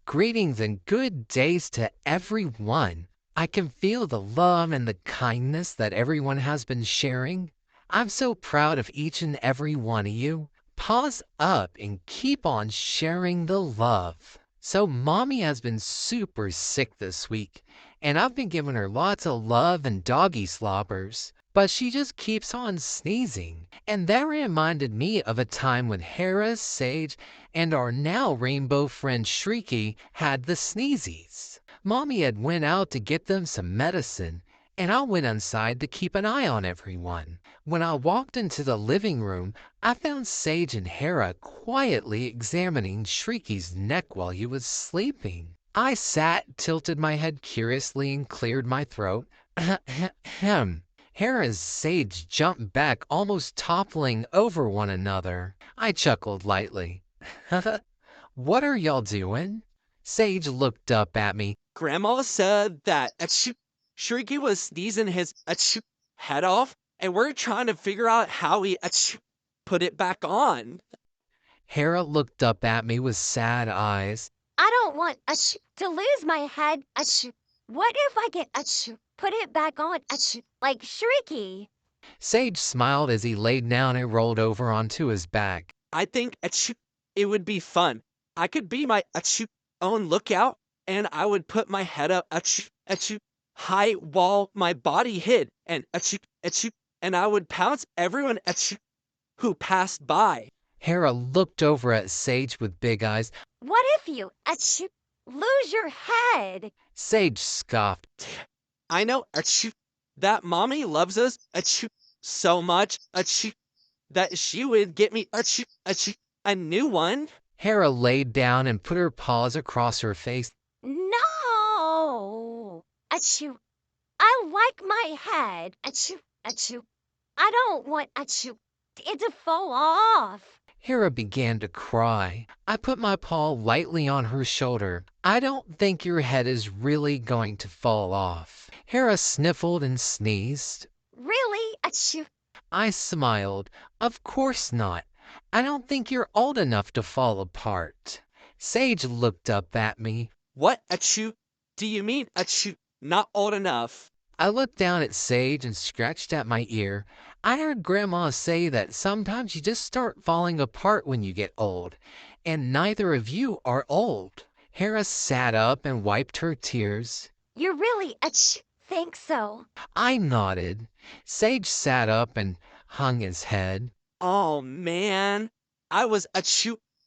Greetings and good days to everyone. I can feel the love and the kindness that everyone has been sharing. I'm so proud of each and every one of you. Pause up and keep on sharing the love. So, mommy has been super sick this week, and I've been giving her lots of love and doggy slobbers, but she just keeps on sneezing. And that reminded me of a time when Hera, Sage, and our now rainbow friend Shrieky had the Sneezies. Mommy had went out to get them some medicine, and I went inside to keep an eye on everyone. When I walked into the living room, I found Sage and Hera quietly examining Shrieky's neck while he was sleeping. I sat, tilted my head curiously, and cleared my throat. Ahem. Hera's Sage jumped back, almost toppling over one another. I chuckled lightly. What are y'all doing? Sage looked up at me. Grandma said that Shrieky was sneezing his head off, and we're trying to figure out how he put it back on. Hera looked up at me with sad eyes. I don't want to lose my head. What if I get put it back on like Shrieky? Sage smiled as he laid down and rolled over onto his back. I think it would be fun. I could be my own lookout, and I would put my head up high while my body hid, and I would pounce everyone who passed by. Hera looked over at Sage with big eyes. What if you lose your head? Sage scoffed. I know that mommy loves us so much that she would get me a new one. Hera laid down and put her paws across her face. No. I like my head. I don't want it to fall off. Hera began to cry. I put my paw lightly on her shoulder. I don't think your head is really going to fall off. Hera sniffled and sneezed. Really? I smiled. Of course not. I don't think you're old enough to fall apart. Sage looked up at me. What do you mean not old enough? I looked down at Sage and scratched at my ear. I heard Grandma say that sometimes you just start falling apart when you get old, and neither of you are old. Hera sat up and wiped her tears. You really think so? I nodded. Sage sat up and hung his head. Oh man, I was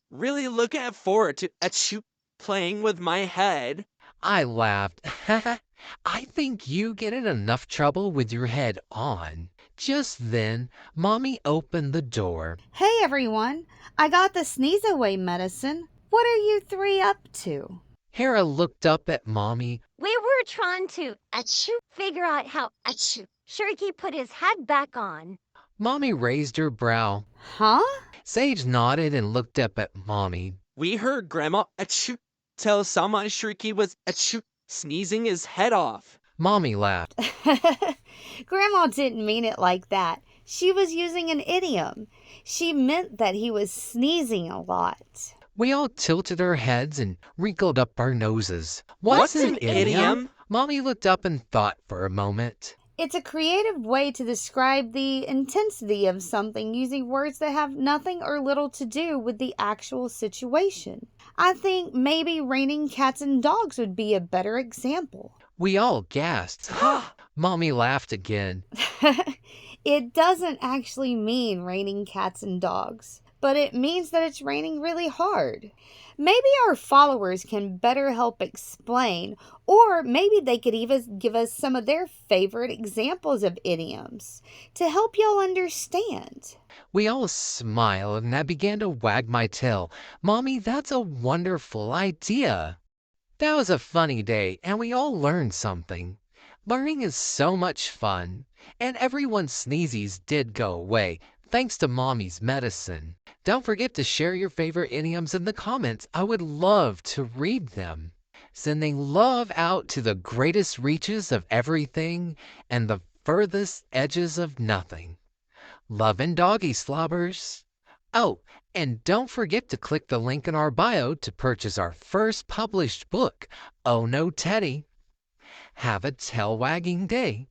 really looking forward to playing with my head. I laughed. I think you get in enough trouble with your head on. Just then, Mommy opened the door. Hey everyone, I got the sneeze away medicine. What are you three up to? Hera looked up at Mommy. We were trying to figure out how Shrieky put his head back on. Mommy raised her brow. Huh? Sage nodded and looked up at Mommy. We heard Grandma tell someone Shrieky was sneezing his head off. Mommy laughed. Grandma didn't mean it like that. She was using an idiom. She meant that he was sneezing a lot. We all tilted our heads and wrinkled up our noses. What's an idiom? Mommy looked up and thought for a moment. It's a creative way to describe the intensity of something using words that have nothing or little to do with the actual situation. I think maybe raining cats and dogs would be a better example. We all gasped. Mommy laughed again. It doesn't actually mean raining cats and dogs, but it means that it's raining really hard. Maybe our followers can better help explain, or maybe they could even give us some of their favorite examples of idioms to help y'all understand. We all smiled and I began to wag my tail. Mommy, that's a wonderful idea. That was a funny day and we all learned something. Learning is so much fun, and everyone's sneezies did go away, thanks to Mommy's medicine. Don't forget to share your favorite idioms in the comments. I would love to read them. Sending love out to the greatest reaches of everything and the furthest edges of nothing. Love and doggy slobbers. Oh, and don't forget to click the link in our bio to purchase our first published book, Oh No Teddy. Have a tail wagging day.